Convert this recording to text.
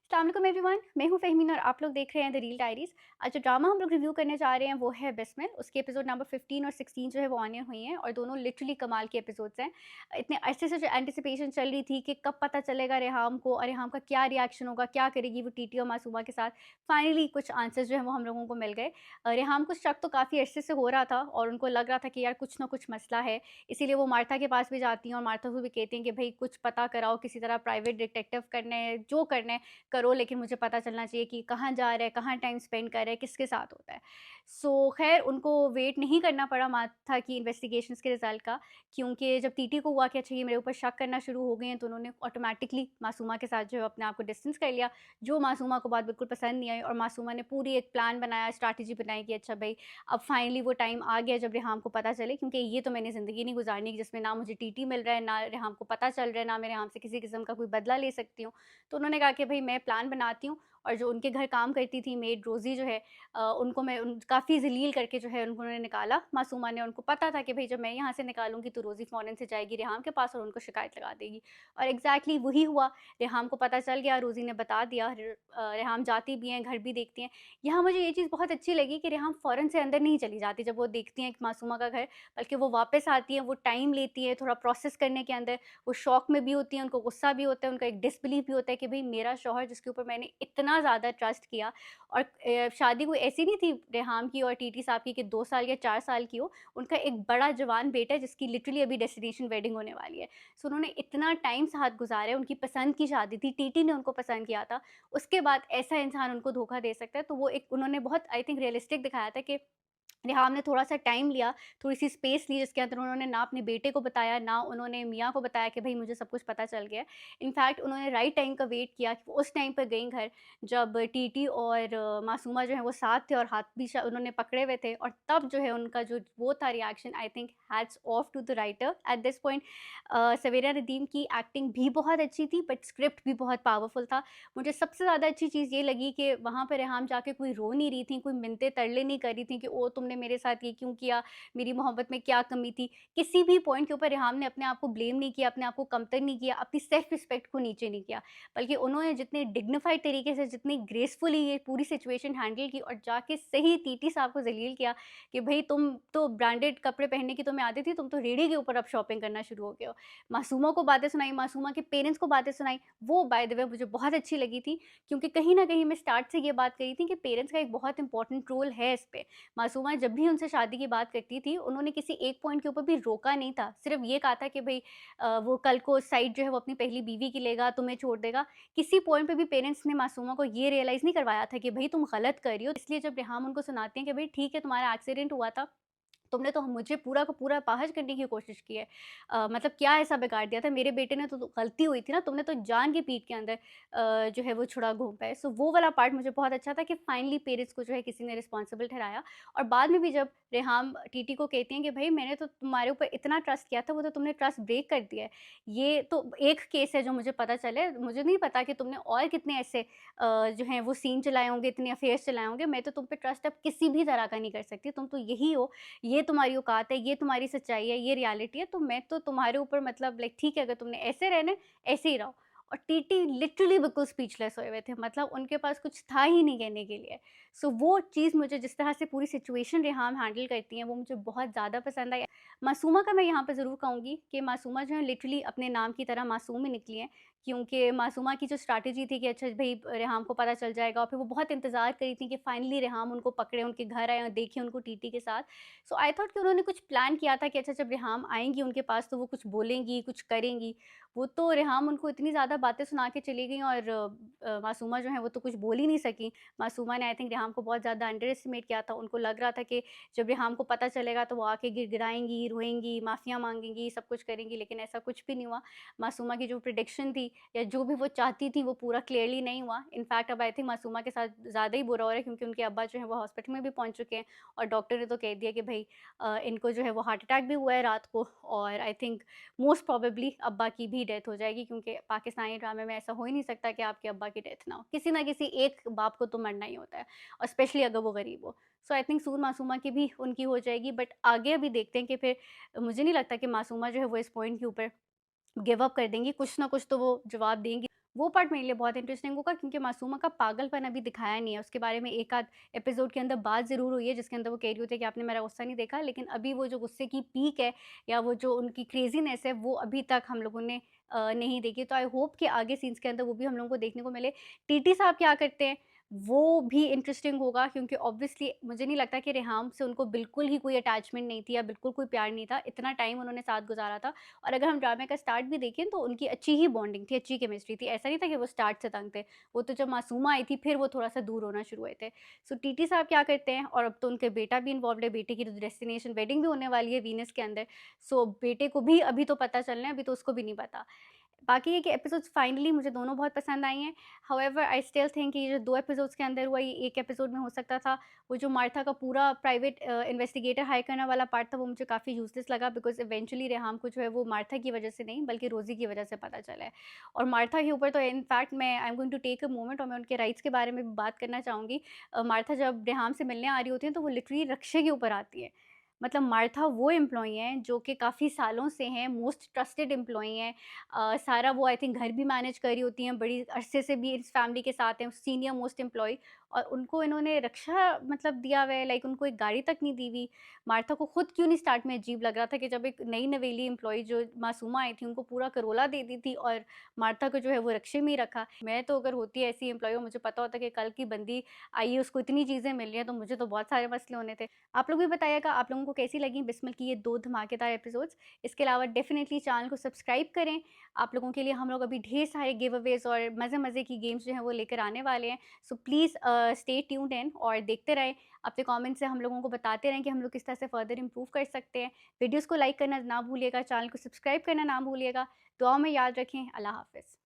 अस्सलाम वालेकुम एवरीवन, मैं हूं फहमीन और आप लोग देख रहे हैं द रील डायरीज। आज जो ड्रामा हम लोग रिव्यू करने जा रहे हैं वो है बिस्मिल। उसके एपिसोड नंबर 15 और 16 जो है वो ऑन हुई हैं और दोनों लिटरली कमाल के एपिसोड्स हैं। इतने अरसे से जो एंटिसिपेशन चल रही थी कि कब पता चलेगा रेहाम को और रेहाम का क्या रिएक्शन होगा, क्या करेगी वो टीटी और मासूमा के साथ। फाइनली कुछ आंसर्स जो है वो हम लोगों को मिल गए। रेहाम को शक तो काफ़ी अरसे से हो रहा था और उनको लग रहा था कि यार कुछ ना कुछ मसला है, इसीलिए वो मार्था के पास भी जाती हैं और मार्था को भी कहती हैं कि भाई कुछ पता कराओ, किसी तरह प्राइवेट डिटेक्टिव करने जो करने करो, लेकिन मुझे पता चलना चाहिए कि कहाँ जा रहा है, कहाँ टाइम स्पेंड कर रहा है, किसके साथ होता है। सो ख़ैर उनको वेट नहीं करना पड़ा माथा की इन्वेस्टिगेशंस के रिज़ल्ट का, क्योंकि जब टीटी को हुआ कि अच्छा ये मेरे ऊपर शक करना शुरू हो गए हैं, तो उन्होंने ऑटोमैटिकली मासूमा के साथ जो है अपने आप को डिस्टेंस कर लिया, जो मासूमा को बात बिल्कुल पसंद नहीं आई और मासूमा ने पूरी एक प्लान बनाया, स्ट्रैटेजी बनाई कि अच्छा भई अब फाइनली वो टाइम आ गया जब रेहाम को पता चले, क्योंकि ये तो मैंने ज़िंदगी नहीं गुज़ारनी जिसमें ना मुझे टीटी मिल रहा है, ना रेहाम को पता चल रहा है, ना मैं रेहाम से किसी किस्म का कोई बदला ले सकती हूँ। तो उन्होंने कहा कि भई मैं प्लान बनाती हूँ और जो उनके घर काम करती थी मेड रोज़ी जो है, उनको मैं काफ़ी ज़लील करके जो है उन्होंने निकाला मासूमा ने। उनको पता था कि भई जब मैं यहाँ से निकालूँगी तो रोज़ी फ़ौरन से जाएगी रेहाम के पास और उनको शिकायत लगा देगी, और एग्ज़ैक्टली वही हुआ। रेहाम को पता चल गया, रोज़ी ने बता दिया। रेहाम जाती भी हैं, घर भी देखती हैं। यहाँ मुझे ये चीज़ बहुत अच्छी लगी कि रेहाम फ़ौरन से अंदर नहीं चली जाती जब वो देखती हैं मासूमा का घर, बल्कि वो वापस आती हैं, वो टाइम लेती है थोड़ा प्रोसेस करने के अंदर। वो शॉक में भी होती हैं, उनको गुस्सा भी होता है, उनका एक डिसबिलीफ भी होता है कि भई मेरा शौहर जिसके ऊपर मैंने इतना ज़्यादा ट्रस्ट किया, और शादी कोई ऐसी नहीं थी रेहाम की और टीटी साहब की कि 2 साल या 4 साल की हो, उनका एक बड़ा जवान बेटा है जिसकी लिटरली अभी डेस्टिनेशन वेडिंग होने वाली है। सो उन्होंने इतना टाइम साथ गुज़ारा है, उनकी पसंद की शादी थी, टीटी ने उनको पसंद किया था, उसके बाद ऐसा इंसान उनको धोखा दे सकता है, तो वो एक उन्होंने बहुत आई थिंक रियलिस्टिक दिखाया था कि रेहाम ने थोड़ा-सा टाइम लिया, थोड़ी-सी स्पेस ली जिसके अंदर उन्होंने ना अपने बेटे को बताया, ना उन्होंने मियाँ को बताया कि भई मुझे सब कुछ पता चल गया है। इनफैक्ट उन्होंने राइट टाइम का वेट किया कि वो उस टाइम पे गईं घर, जब टीटी और मासूमा जो है वो साथ थे और हाथ भी उन्होंने पकड़े हुए थे, और तब जो है उनका जो वो था reaction, I think hats off to the writer at this point. Savera Nadeem की एक्टिंग भी बहुत अच्छी थी, बट स्क्रिप्ट भी बहुत पावरफुल था। मुझे सबसे ज़्यादा अच्छी चीज़ ये लगी कि वहाँ पे रेहाम जाके कोई रो नहीं रही थी, कोई मिन्नतें तरले नहीं कर रही थी कि ओह! तुमने मेरे साथ ये क्यों किया? मेरी मोहब्बत में क्या कमी थी? किसी भी पॉइंट के ऊपर रेहाम ने अपने आप को ब्लेम नहीं किया, अपने आप को कमतर नहीं किया, अपनी सेल्फ रिस्पेक्ट को नीचे नहीं किया। बल्कि उन्होंने जितने डिग्निफाइड तरीके से, जितनी ग्रेसफुली ये पूरी सिचुएशन हैंडल की और जाके सही टीटी साहब को ज़लील किया कि भई तुम तो ब्रांडेड कपड़े पहनने की तुम्हें आदत थी, तुम तो रेडी के ऊपर अब शॉपिंग करना शुरू हो गए हो। मासूमा को बातें सुनाई, मासूमा के पेरेंट्स को बातें सुनाई, वो बाय द वे मुझे बहुत अच्छी लगी थी, क्योंकि कहीं न कहीं मैं स्टार्ट से ये बात कही थी कि पेरेंट्स का एक बहुत इम्पोर्टेंट रोल है इस पे। मासूमा जब भी उनसे शादी की बात करती थी, उन्होंने किसी एक पॉइंट के ऊपर भी रोका नहीं था। सिर्फ़ ये कहा था कि भई वो कल को साइड जो है वो अपनी पहली बीवी की लेगा, तुम्हें छोड़ देगा। किसी पॉइंट पे भी पेरेंट्स ने मासूमा को ये रियलाइज़ नहीं करवाया था कि भई तुम गलत कर रही हो। इसलिए जब रेहाम उनको सुनाती हैं कि भई ठीक है तुम्हारा एक्सीडेंट हुआ था, तुमने तो मुझे पूरा का पूरा अपाहिज करने की कोशिश की है। मतलब क्या ऐसा बिगाड़ दिया था? मेरे बेटे ने तो गलती हुई थी ना, तुमने तो जान के पीठ के अंदर जो है वो छुरा घोंपा है। सो वो वाला पार्ट मुझे बहुत अच्छा था कि फाइनली पेरेंट्स को जो है किसी ने रिस्पॉन्सिबल ठहराया। और बाद में भी जब रेहाम टीटी को कहती हैं कि भई मैंने तो तुम्हारे ऊपर इतना ट्रस्ट किया था, वो तो तुमने ट्रस्ट ब्रेक कर दिया है। ये तो एक केस है जो मुझे पता चला है, मुझे नहीं पता कि तुमने और कितने ऐसे जो हैं वो सीन चलाए होंगे, इतने अफेयर्स चलाए होंगे। मैं तो तुम पे ट्रस्ट अब किसी भी तरह का नहीं कर सकती, तुम तो यही हो, ये तुम्हारी औकात है, ये तुम्हारी सच्चाई है, ये रियलिटी है, तो मैं तो तुम्हारे ऊपर मतलब लाइक ठीक है, अगर तुमने ऐसे रहना है, ऐसे ही रहो। और टीटी लिटरली बिल्कुल स्पीचलेस हुए हुए थे, मतलब उनके पास कुछ था ही नहीं कहने के लिए। सो वो चीज़ मुझे जिस तरह से पूरी सिचुएशन रेहाम हैंडल करती हैं, वो मुझे बहुत ज़्यादा पसंद आई। मासूमा का मैं यहाँ पे ज़रूर कहूँगी कि मासूमा जो है लिटरली अपने नाम की तरह मासूम ही निकली हैं, क्योंकि मासूमा की जो स्ट्रैटेजी थी कि अच्छा भई रेहाम को पता चल जाएगा, और फिर वो बहुत इंतज़ार करी थी कि फाइनली रेहाम उनको पकड़े, उनके घर आए और देखें उनको टीटी के साथ। सो आई थॉट कि उन्होंने कुछ प्लान किया था कि अच्छा जब रेहाम आएँगी उनके पास तो वो कुछ बोलेंगी, कुछ करेंगी। वो तो रेहाम उनको इतनी ज़्यादा बातें सुना के चली गईं और मासूमा जो हैं वो तो कुछ बोल ही नहीं सकीं। मासूमा ने आई थिंक रेहाम को बहुत ज़्यादा अंडर एस्टिमेट किया था। उनको लग रहा था कि जब रेहाम को पता चलेगा तो वो आके गिड़गिड़ाएँगी, रोएँगी, माफ़ियाँ माँगेंगी, सब कुछ करेंगी, लेकिन ऐसा कुछ भी नहीं हुआ। मासूमा की जो प्रेडिक्शन थी या जो भी वो चाहती थी वो पूरा क्लियरली नहीं हुआ। इनफैक्ट अब आई थिंक मासूमा के साथ ज़्यादा ही बुरा हो रहा है, क्योंकि उनके अब्बा जो हैं वो हॉस्पिटल में भी पहुँच चुके हैं और डॉक्टर ने तो कह दिया कि भई इनको जो है वो हार्ट अटैक भी हुआ है रात को, और आई थिंक मोस्ट प्रोबेबली अब्बा की भी डेथ हो जाएगी, क्योंकि पाकिस्तानी ड्रामे में ऐसा हो ही नहीं सकता कि आपके अब्बा की डेथ ना हो। किसी ना किसी एक बाप को तो मरना ही होता है, और स्पेशली अगर वो गरीब हो। सो आई थिंक सूर मासूमा की भी उनकी हो जाएगी, बट आगे अभी देखते हैं कि फिर मुझे नहीं लगता कि मासूमा जो है वो इस पॉइंट के ऊपर गिव अप कर देंगी, कुछ ना कुछ तो वो जवाब देंगी। वो पार्ट मेरे लिए बहुत इंटरेस्टिंग होगा क्योंकि मासूमा का पागलपन अभी दिखाया नहीं है। उसके बारे में एक आध एपिसोड के अंदर बात ज़रूर हुई है जिसके अंदर वो कह रही होती है कि आपने मेरा गुस्सा नहीं देखा, लेकिन अभी वो जो गुस्से की पीक है या वो जो उनकी क्रेज़ीनेस है वो अभी तक हम लोगों ने नहीं देखी। तो आई होप कि आगे सीन्स के अंदर वो भी हम लोगों को देखने को मिले। टीटी साहब क्या करते हैं वो भी इंटरेस्टिंग होगा क्योंकि ऑब्वियसली मुझे नहीं लगता कि रेहाम से उनको बिल्कुल ही कोई अटैचमेंट नहीं थी या बिल्कुल कोई प्यार नहीं था। इतना टाइम उन्होंने साथ गुज़ारा था और अगर हम ड्रामे का स्टार्ट भी देखें तो उनकी अच्छी ही बॉन्डिंग थी, अच्छी केमिस्ट्री थी। ऐसा नहीं था कि वो स्टार्ट से तंग थे। वो तो जब मासूमा आई थी फिर वो थोड़ा-सा दूर होना शुरू हुए थे। सो टीटी साहब क्या करते हैं और अब तो उनके बेटा भी इन्वॉल्व्ड है, बेटे की तो डेस्टिनेशन वेडिंग भी होने वाली है वीनस के अंदर। सो बेटे को भी अभी तो पता चलना है, अभी तो उसको भी नहीं पता। बाकी ये कि एपिसोड्स फाइनली मुझे दोनों बहुत पसंद आई हैं। हाउएवर आई स्टिल थिंक ये जो 2 एपिसोड्स के अंदर हुआ, ये एक एपिसोड में हो सकता था। वो जो मार्था का पूरा प्राइवेट इन्वेस्टिगेटर हायर करने वाला पार्ट था, वो मुझे काफ़ी यूज़लेस लगा बिकॉज़ इवेंचुअली रेहाम को जो है वो मार्था की वज़ह से नहीं बल्कि रोज़ी की वज़ह से पता चला है। और मार्था के ऊपर तो इनफैक्ट मैं I am going to take a moment और मैं उनके राइट्स के बारे में भी बात करना चाहूँगी। मार्था जब रेहाम से मिलने आ रही होती हैं, तो वो लिटरली रक्षे के ऊपर आती हैं। मतलब मार्था वो एम्प्लॉयी हैं जो कि काफ़ी सालों से हैं, मोस्ट ट्रस्टेड एम्प्लॉयी हैं। सारा वो आई थिंक घर भी मैनेज कर रही होती हैं, बड़ी अरसे से भी इस फैमिली के साथ हैं, सीनियर मोस्ट एम्प्लॉयी और उनको इन्होंने रक्षा मतलब दिया हुआ है, लाइक उनको एक गाड़ी तक नहीं दी हुई। मार्था को खुद क्यों नहीं स्टार्ट में अजीब लग रहा था कि जब एक नई नवेली एम्प्लॉयी जो मासूमा आई थी, उनको पूरा करोला दे दी थी और मार्था को जो है वो रक्षे में ही रखा। मैं तो अगर होती ऐसी एम्प्लॉयी और मुझे पता होता कि कल की बंदी आई है, उसको इतनी चीज़ें मिल रही हैं, तो मुझे तो बहुत सारे मसले होने थे। आप लोग भी बताइएगा आप लोगों को कैसी लगी बिस्मिल की ये 2 धमाकेदार एपिसोड्स। इसके अलावा डेफ़िनिटली चैनल को सब्सक्राइब करें। आप लोगों के लिए हम लोग अभी ढेर सारे गिव अवेज़ और मज़े-मज़े की गेम्स जो हैं वो लेकर आने वाले हैं। So please stay tuned in और देखते रहें। अपने कमेंट से हम लोगों को बताते रहें कि हम लोग किस तरह से फ़र्दर इम्प्रूव कर सकते हैं। वीडियोज़ को लाइक करना ना भूलिएगा, चैनल को सब्सक्राइब करना ना भूलिएगा। दुआ में याद रखें। अल्लाह हाफ़िज़।